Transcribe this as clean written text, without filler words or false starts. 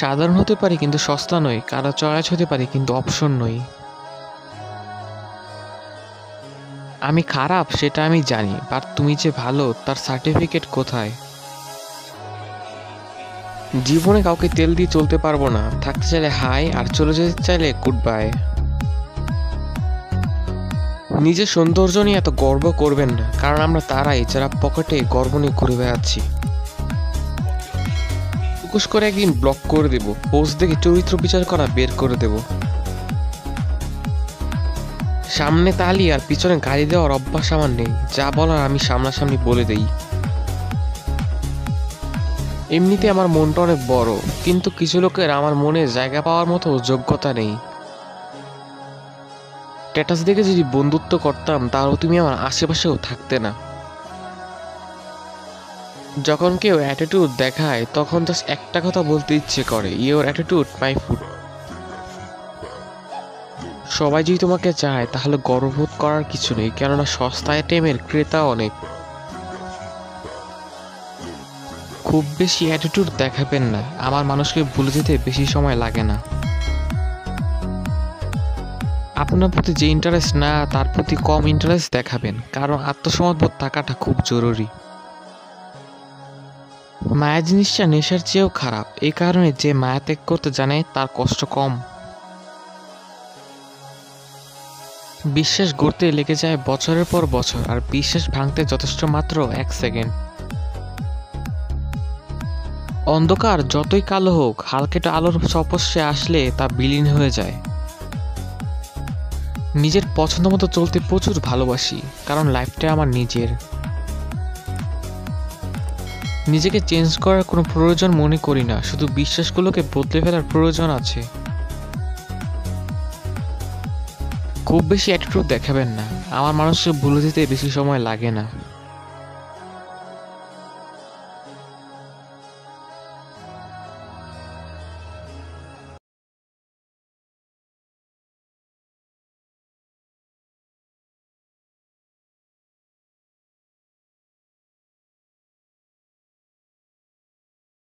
সাধারণ হতে পারি কিন্তু সস্তা নই, কারো চয়েস হতে পারি কিন্তু অপশন নই। আমি খারাপ সেটা আমি জানি, বাট তুমি যে ভালো তার সার্টিফিকেট কোথায়? জীবনে কাউকে তেল দিয়ে চলতে পারবো না, থাকতে চাইলে হাই আর চলে যেতে চাইলে গুড বাই। নিজের সৌন্দর্য নিয়ে এত গর্ব করবেন না, কারণ আমরা তারাই যারা পকেটে গর্ব নিয়ে ঘুরে বেড়াচ্ছি। ফোকাস করে একদিন ব্লক করে দেব, পোস্ট দেখে চরিত্র বিচার করা বের করে দেব। সামনে তালি আর পিছনে গালি দেওয়ার অভ্যাস আমার নেই, যা বলার আমি সামনাসামনি বলে দেই। এমনিতে আমার মনটা অনেক বড়, কিন্তু কিছু লোকের আমার মনে জায়গা পাওয়ার মতো যোগ্যতা নেই। স্ট্যাটাস দেখে যদি বন্ধুত্ব করতাম তাহলে তুমি আমার আশেপাশেও থাকতে না। যখন কেউ অ্যাটিটিউড দেখায় তখন জাস্ট একটা কথা বলতে ইচ্ছে করে, ইওর অ্যাটিটিউড মাই ফুড। সবাই যদি তোমাকে চায় তাহলে গর্ববোধ করার কিছু নেই, কেননা সস্তা আইটেমের ক্রেতা অনেক। খুব বেশি অ্যাটিটিউড দেখাবেন না, আমার মানুষকে ভুলে যেতে বেশি সময় লাগে না। আপনার প্রতি যে ইন্টারেস্ট না তার প্রতি কম ইন্টারেস্ট দেখাবেন, কারণ আত্মসমর্পণ থাকাটা খুব জরুরি। মায়া জিনিসটা নেশার চেয়েও খারাপ, এই কারণে যে মায়া ত্যাগ করতে জানে তার কষ্ট কম। বিশ্বাস গড়তে লেগে যায় বছরের পর বছর, আর বিশ্বাস ভাঙতে যথেষ্ট মাত্র 1 সেকেন্ড। অন্ধকার যতই কালো হোক, হালকা আলোর স্পর্শে আসলে তা বিলীন হয়ে যায়। নিজের পছন্দ মতো চলতে প্রচুর ভালোবাসি, কারণ লাইফটা আমার নিজের। নিজেকে চেঞ্জ করার কোনো প্রয়োজন মনে করি না, শুধু বিশ্বাসগুলোকে বদলে ফেলার প্রয়োজন আছে। খুব বেশি অ্যাটিটিউড দেখাবেন না, আমার মানুষকে ভুলে যেতে বেশি সময় লাগে না।